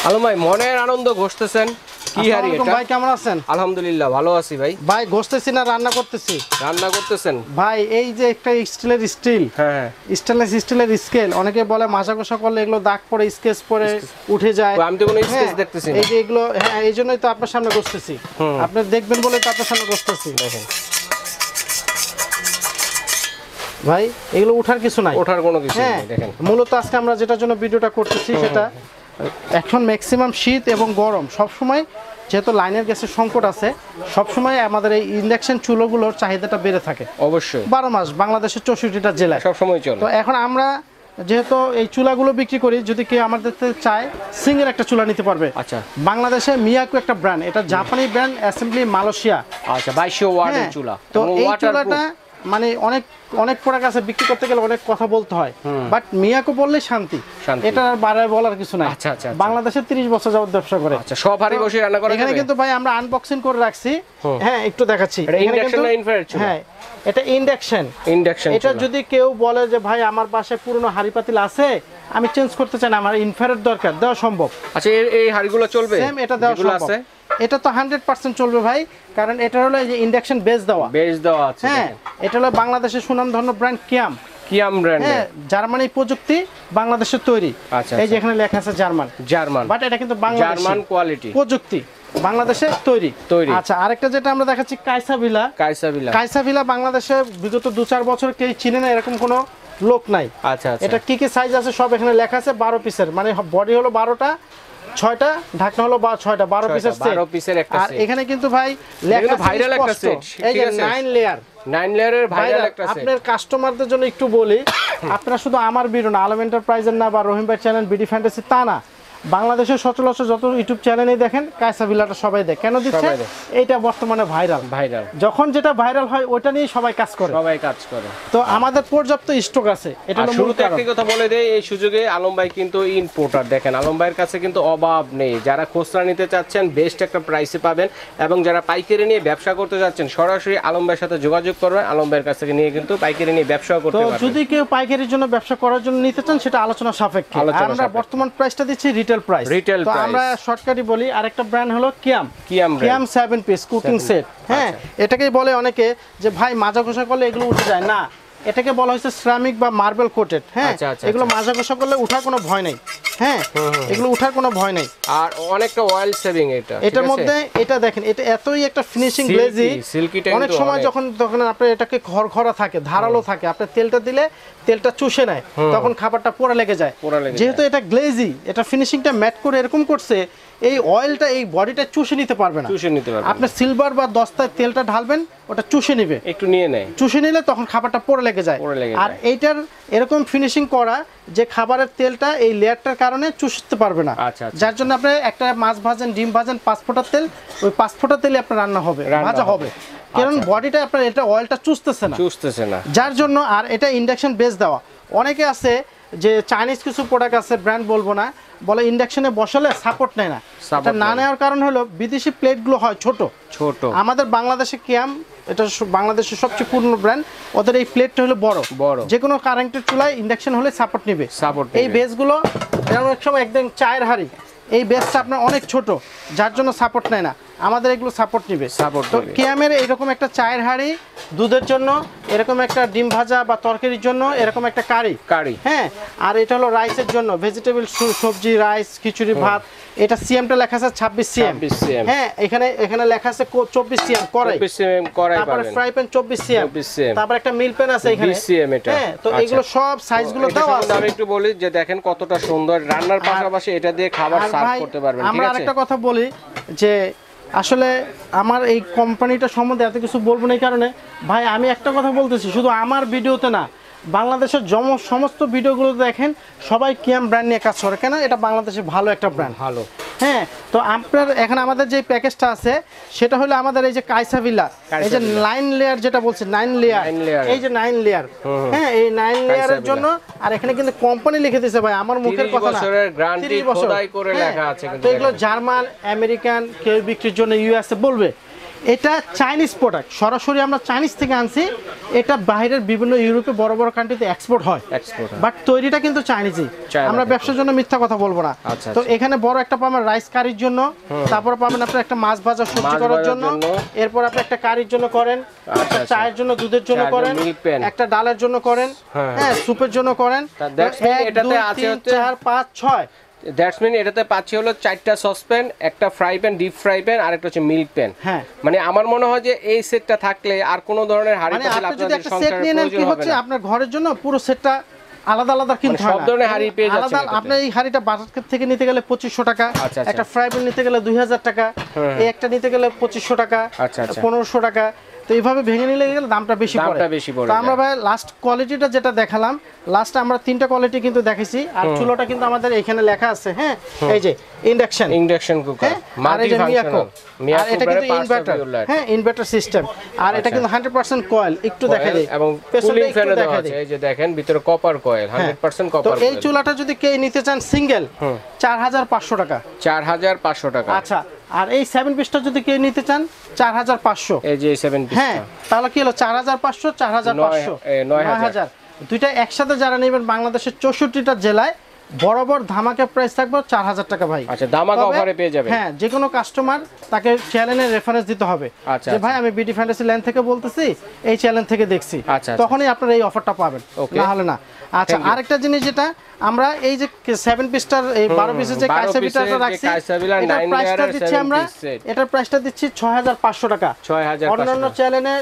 আলম ভাই মনের আনন্দ ঘষতেছেন কি হারি এটা? ভাই কেমন আছেন? আলহামদুলিল্লাহ ভালো আছি ভাই। ভাই ঘষতেছি না রান্না করতেছি? রান্না করতেছেন ভাই। এই যে একটা স্টিলের স্টিল, হ্যাঁ স্টেনলেস স্টিলের স্কেল, অনেকে বলে মাঝা কষা করলে এগুলো দাগ পড়ে স্কেচ পরে উঠে যায়। আমি তো কোনো স্কেচ দেখতেছি না। এই যে এগুলো, হ্যাঁ এই জন্যই তো আপনার সামনে ঘষতেছি। আপনি দেখবেন বলে তো আপনার সামনে ঘষতেছি। দেখেন ভাই এগুলো উঠার কিছু নাই, ওঠার কোনো কিছু হ্যাঁ নেই। দেখেন মূলত আজকে আমরা যেটার জন্য ভিডিওটা করতেছি সেটা এখন ম্যাক্সিমাম শীত এবং গরম সব সময়, যেহেতু লাইনের গ্যাসের সংকট আছে, সব সময় আমাদের এই ইন্ডাকশন চুলোগুলোর চাহিদাটা বেড়ে থাকে অবশ্যই 12 মাস বাংলাদেশের 64টা জেলায় সব সময় চলে। তো এখন আমরা যেহেতু এই চুলাগুলো বিক্রি করি, যদি কেউ আমাদের থেকে চায় সিঙ্গেল একটা চুলা নিতে পারবে। আচ্ছা বাংলাদেশে মিয়াকো একটা ব্র্যান্ড, এটা জাপানি ব্র্যান্ড, অ্যাসেম্বলি মালয়েশিয়া। আচ্ছা 2200 ওয়াটের চুলা। তো এই চুলাটা মানে অনেক প্রোডাক্ট আছে, বিক্রি করতে গেলে অনেক কথা বলতে হয়, বাট মিয়াকো বললে শান্তি, এটা আর বারে বলার কিছু নাই। আচ্ছা আচ্ছা বাংলাদেশে 30 বছর যাবত ব্যবসা করে। আচ্ছা সব হাড়ি বসে রান্না করা এখানে যাবে? কিন্তু ভাই আমরা আনবক্সিং করে রাখছি, হ্যাঁ একটু দেখাচ্ছি। এটা ইন্ডাকশন না ইনফ্রারেড চুলা? হ্যাঁ এটা ইন্ডাকশন। এটা যদি কেউ বলে যে ভাই আমার বাসায় পুরনো হাড়ি পাতিল আছে, আমি চেঞ্জ করতে চাই না, আমার ইনফ্রারেড দরকার, দেওয়া সম্ভব। আচ্ছা এই হাড়িগুলো চলবে? সেম এটা দেওয়া সম্ভব। এটা তো 100% চলবে ভাই, কারণ এটা হলো এই যে ইন্ডাকশন বেস দেওয়া আছে। হ্যাঁ এটা হলো বাংলাদেশের সুনামধন্য ব্র্যান্ড কিয়াম ব্র্যান্ড, হ্যাঁ জার্মানি প্রযুক্তি, বাংলাদেশের তৈরি। আচ্ছা এই যে এখানে লেখা আছে জার্মান, বাট এটা কিন্তু বাংলাদেশি জার্মান কোয়ালিটি প্রযুক্তি, বাংলাদেশে তৈরি। আচ্ছা আরেকটা যেটা আমরা দেখাচ্ছি কাইসাভিলা, বাংলাদেশে বিগত 2-4 বছর কেউ চিনে না, এরকম কোনো লোক নাই। আচ্ছা এটা কি সাইজ আছে সব এখানে লেখা আছে, 12 পিসের, মানে বডি হলো 12টা, 6টা ঢাকনা হলো 6টা, 12 পিসের একটা সেট। আর এখানে কিন্তু ভাই লেখা আছে ভাইরাল একটা সেট, এই যে 9 লেয়ারের ভাইরাল একটা সেট। আপনার কাস্টমারদের জন্য একটু বলি, আপনারা শুধু আমার ভিডিও না, আলম এন্টারপ্রাইজের না বা রহিম ভাই চ্যানেল বিডি ফ্যান্টাসি তা না, বাংলাদেশের সচরাচর যত ইউটিউব চ্যানেলেই দেখেন কাইসাভিলাটা সবাই দেখে। কেন দিচ্ছে? এইটা বর্তমানে ভাইরাল, যখন যেটা ভাইরাল হয় ওটা নিয়ে সবাই কাজ করে। তো আমাদের পর্যাপ্ত স্টক আছে। এটা শুরুতে একটা কথা বলে দেই, এই সুযোগে আলম ভাই কিন্তু ইম্পোর্টার। দেখেন আলম ভাইয়ের কাছে কিন্তু অভাব নেই। যারা খুচরা নিতে চাচ্ছেন বেস্ট একটা প্রাইসে পাবেন, এবং যারা পাইকারি নিয়ে ব্যবসা করতে যাচ্ছেন সরাসরি আলম ভাইয়ের সাথে যোগাযোগ করবেন। আলম ভাইয়ের কাছ থেকে নিয়ে কিন্তু পাইকারি নিয়ে ব্যবসা করতে পারবেন। যদি কেউ পাইকারির জন্য ব্যবসা করার জন্য নিতে চান, সেটা আলোচনা সাপেক্ষে। আমরা বর্তমান প্রাইসটা দিচ্ছি রিটেল প্রাইস। তো আমরা শর্টকাটই বলি, আরেকটা ব্র্যান্ড হলো কিয়াম 7 পিস কুকিং সেট। হ্যাঁ এটাকেই বলে অনেকে যে ভাই মাজা ঘষা করলে এগুলো উঠে যায় না, এটাকে বলা হয়েছে সিরামিক বা মার্বেল কোটেড। হ্যাঁ এগুলো মাজা ঘষা করলে উঠার কোনো ভয় নেই। হ্যাঁ এগুলো উঠার কোনো ভয় নেই, আর অনেকটা অয়েল সেভিং। এটার মধ্যে এটা দেখেন, এটা এতই একটা ফিনিশিং গ্লেজি, অনেক সময় যখন আপনি এটাকে খড়খড়া থাকে, ধারালো থাকে, আপনি তেলটা দিলে তেলটা চুষে নেয়, তখন খাবারটা পোড়া লেগে যায়। যেহেতু এটা গ্লেজি, এটা ফিনিশিংটা ম্যাট করে এরকম করছে, এই অয়েলটা এই বডিটা চুষে নিতে পারবে না। আপনি সিলভার বা দস্তায় তেলটা ঢালবেন, ওটা চুষে নিবে, একটু নিয়ে নেয়, চুষে নিলে তখন খাবারটা পোড়া লেগে যায়। আর এইটার এরকম ফিনিশিং করা যে খাবারের তেলটা এই লেয়ারটার কারণে চুষতে পারবে না, যার জন্য আপনি একটা মাছ ভাজেন, ডিম ভাজেন, 5 ফোঁটা তেল, ওই 5 ফোঁটা তেলে আপনার রান্না হবে, ভাজা হবে, কারণ বডিটা আপনার এটা অয়েলটা চুষতেছে না, যার জন্য। আর এটা ইন্ডাকশন বেস দেওয়া। অনেকে আছে যে চাইনিজ কিছু প্রোডাক্ট আছে, ব্র্যান্ড বলবো না, বলে ইন্ডাকশনে বসালে সাপোর্ট নেয় না। এটা না নেওয়ার কারণ হলো বিদেশি প্লেটগুলো হয় ছোট। আমাদের বাংলাদেশে কিয়াম, এটা বাংলাদেশের সবচেয়ে পুরনো ব্র্যান্ড, ওদের এই প্লেটটা হলো বড়, যে কোনো কারেন্টের চুলায় ইন্ডাকশন হলে সাপোর্ট নেবে। এই বেসগুলো অনেক সময় একদম চায়ের হাঁড়ি, এই বেসটা আপনার অনেক ছোট, যার জন্য সাপোর্ট নেয় না। আমাদের এগুলো সাপোর্ট নিবে। তো কিয়ামের এরকম একটা চায়ের হাঁড়ি, দুধের জন্য এরকম একটা, ডিম ভাজা বা তরকারির জন্য এরকম একটা কারি, হ্যাঁ। আর এটা হলো রাইসের জন্য, ভেজিটেবল সবজি, রাইস, খিচুড়ি, ভাত। এটা সিএমটা লেখা আছে 26 সিএম, হ্যাঁ। এখানে লেখা আছে 24 সিএম কড়াই, তারপরে ফ্রাই প্যান 24 সিএম, তারপর একটা মিল প্যান আছে এখানে 20 সিএম। এটা হ্যাঁ। তো এগুলো সব সাইজগুলো দেওয়া আছে। আমি একটু বলি যে দেখেন কতটা সুন্দর, রান্নার পাশাপাশি এটা দিয়ে খাবার সার্ভ করতে পারবেন। আমরা আরেকটা কথা বলি যে আসলে আমার এই কোম্পানিটা সম্বন্ধে এত কিছু বলবো না, এই কারণে ভাই আমি একটা কথা বলতেছি, শুধু আমার ভিডিওতে না, বাংলাদেশের সমস্ত ভিডিওগুলো দেখেন সবাই কিয়াম ব্র্যান্ড নিয়ে কাজ করে। কেন? এটা বাংলাদেশে ভালো একটা ব্র্যান্ড, ভালো। হ্যাঁ। তো আপনার এখন আমাদের যে প্যাকেজটা আছে সেটা হলো আমাদের এই যে কাইসাভিলা, এই যে 9 লেয়ার যেটা বলছি, 9 লেয়ার, এই যে 9 লেয়ার, হ্যাঁ, এই 9 লেয়ারের জন্য। আর এখানে কিন্তু কোম্পানি লিখে দিয়েছে ভাই, আমার মুখের কথা না, 30 বছর খোদাই করে লেখা আছে। তো এগুলো জার্মান, আমেরিকান, কেউ বিক্রির জন্য ইউএসএ বলবে, এটা চাইনিজ প্রোডাক্ট, সরাসরি আমরা চাইনিজ থেকে আনছি। এটা বাইরের বিভিন্ন ইউরোপে বড় বড় কান্ট্রিতে এক্সপোর্ট হয়, বাট তৈরিটা কিন্তু চাইনিজই। আমরা ব্যবসার জন্য মিথ্যা কথা বলবো না। তো এখানে বড় একটা পাবেন রাইস কারির জন্য, তারপর পাবেন আপনার একটা মাছ ভাজা সবজি করার জন্য, এরপর আপনি একটা কারির জন্য করেন, একটা চায়ের জন্য দুধের জন্য করেন, একটা ডালের জন্য করেন, হ্যাঁ সুপের জন্য করেন। এটাতে আছে 4 5 6 দ্যাটস মিন এটাতে পাচ্ছি হলো 4টা সসপ্যান, একটা fry pan, deep fry pan, আর একটা হচ্ছে মিল্ক প্যান। হ্যাঁ, মানে আমার মনে হয় যে এই সেটটা থাকলে আর কোনো ধরনের হাঁড়ি মানে পাতিল আপনি যদি আপনাদের একটা সেট সংসারে নিয়ে নেন কি প্রয়োজন হবে হচ্ছে না। আপনার ঘরের জন্য পুরো সেটটা আলাদা আলাদা কিনতে হয় সব না, ধরনের হাঁড়ি পেয়ে যাচ্ছেন আলাদা। আপনি এই হাঁড়িটা বাজার থেকে নিতে গেলে 2500 টাকা, আচ্ছা, একটা ফ্রাই প্যান নিতে গেলে 2000 টাকা, এই একটা নিতে গেলে 2500 টাকা, আচ্ছা, 1500 টাকা। তো এইভাবে ভেঙে নিলে গেলে দামটা বেশি পড়ে। তো আমরা ভাই লাস্ট কোয়ালিটিটা যেটা দেখালাম, লাস্ট আমরা 3টা কোয়ালিটি কিন্তু দেখেছি। আর চুলাটা কিন্তু আমাদের এখানে লেখা আছে, হ্যাঁ এই যে ইন্ডাকশন কুকার, মাল্টি ফাংশনাল, আর এটা কিন্তু ইনভার্টার, হ্যাঁ ইনভার্টার সিস্টেম। আর এটা কিন্তু 100% কয়েল, একটু দেখা যায় এবং কুলিং ফ্যান দেওয়া আছে, এই যে দেখেন ভিতরে কপার কয়েল, 100% কপার। তো এই চুলাটা যদি কেউ নিতে চান সিঙ্গেল 4500 টাকা, 4500 টাকা। আচ্ছা, আর এই 7 পিসটা যদি কেউ নিতে চান 4500, এই যে 7 পিস, হ্যাঁ তাহলে কি হলো 4500 4500 9000। দুইটা একসাথে যারা নেবেন বাংলাদেশের 64টা জেলায় বরাবর ধামাকা প্রাইস থাকবে 4000 টাকা ভাই। আচ্ছা, ধামাকা অফারে পেয়ে যাবেন। হ্যাঁ, যে কোনো কাস্টমার তাকে চ্যানেলের রেফারেন্স দিতে হবে যে ভাই আমি বিডি ফ্যান্টাসি ল্যান্ড থেকে বলতেছি, এই চ্যানেল থেকে দেখছি, তখনই আপনারা এই অফারটা পাবেন, না হলে না। আচ্ছা, আরেকটা জিনিস যেটা আমরা এই যে 7 পিসটার এই 12 পিসের যে কাইসাবিলাটা রাখছি, এটার প্রাইসটা দিচ্ছি আমরা, এটার প্রাইসটা দিচ্ছি 6500 টাকা। অন্যান্য চ্যানেলে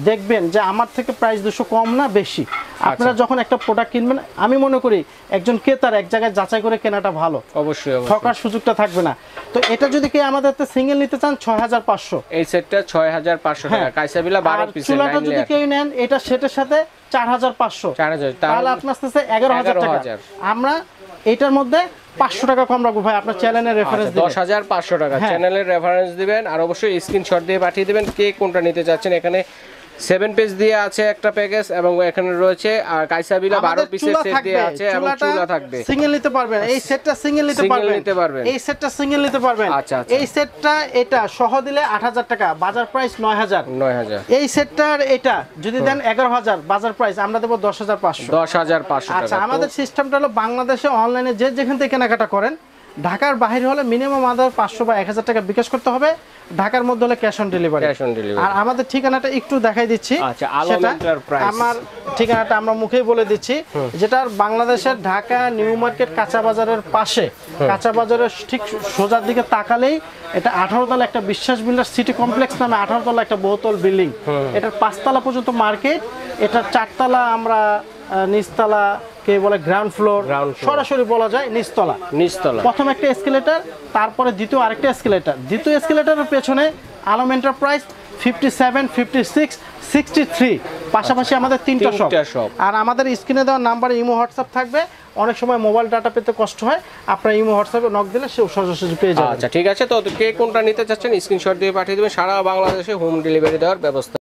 দেখবেন যে আমার থেকে প্রাইস 200 কম না বেশি। আপনারা যখন একটা প্রোডাক্ট কিনবেন, আমি মনে করি একজন ক্রেতার এক জায়গায় যাচাই করে কেনাটা ভালো, অবশ্যই ঠকার সুযোগটা থাকবে না। তো এটা যদি কেউ আমাদের সিঙ্গেল নিতে চান 6500, এই সেটটা 6500 টাকা, কাইসাবিলা 12 পিসের। চুলাটা যদি কেউ নেন এটা সেটের সাথে 4500, তাহলে আপনার কাছে 11000 টাকা। আমরা এটার মধ্যে 500 টাকা কম রাখবো ভাই, আপনার চ্যানেলের রেফারেন্স দিবেন 10500 টাকা, চ্যানেলের রেফারেন্স দিবেন, আর অবশ্যই স্ক্রিনশট দিয়ে পাঠিয়ে দিবেন কে কোনটা নিতে চাচ্ছেন। এখানে 7 পিস দিয়ে আছে একটা প্যাকেজ, এবং এখানে রয়েছে আর কাইসাবিলা 12 পিসের সেট দিয়ে আছে, এবং চুলা থাকবে। সিঙ্গেল নিতে পারবেন, এই সেটটা সিঙ্গেল নিতে পারবেন, এই সেটটা সিঙ্গেল নিতে পারবেন। আচ্ছা, এই সেটটা এটা সহ দিলে 8000 টাকা, বাজার প্রাইস 9000। এই সেটটার এটা যদি দেন 11000, বাজার প্রাইস আমরা দেব 10500 টাকা। আচ্ছা, আমাদের সিস্টেমটা হলো বাংলাদেশে অনলাইনে যে যেখান থেকে কেনাকাটা করেন, ঢাকার বাইরে হলে মিনিমাম আমাদের 500 বা 1000 টাকা বিকাশ করতে হবে, ঢাকার মধ্যে হলে ক্যাশ অন ডেলিভারি। আর আমাদের ঠিকানাটা একটু দেখাই দিচ্ছি, আমার ঠিকানাটা আমরা মুখেই বলে দিচ্ছি, যেটা বাংলাদেশের ঢাকা নিউ মার্কেট কাঁচা বাজারের পাশে, কাঁচা বাজারের ঠিক সোজার দিকে তাকালেই এটা 18 তলা একটা বিশ্বাস বিল্ডার সিটি কমপ্লেক্স নামে 18 তলা একটা বহুতল বিল্ডিং, এটার 5 তলা পর্যন্ত মার্কেট, এটা 4 তলা আমরা নিচতলা কে বলে গ্রাউন্ড ফ্লোর, সরাসরি বলা যায় নিচতলা। প্রথম একটা এসকেলেটর, তারপরে দ্বিতীয় আরেকটা এসকেলেটর, দ্বিতীয় এসকেলেটরের পেছনে আলম এন্টারপ্রাইজ 57 56 63, পাশাপাশি আমাদের 3টা শপ। আর আমাদের স্ক্রিনে দেওয়া নাম্বারে ইমো হোয়াটসঅ্যাপ থাকবে। অনেক সময় মোবাইল ডাটা পেতে কষ্ট হয়, আপনার ইমো হোয়াটসঅ্যাপে নক দিলে সে সরাসরি পেয়ে যাবে। আচ্ছা, ঠিক আছে। তো কে কোনটা নিতে চাচ্ছেন স্ক্রিনশট দিয়ে পাঠিয়ে দেবেন, সারা বাংলাদেশে হোম ডেলিভারি দেওয়ার ব্যবস্থা।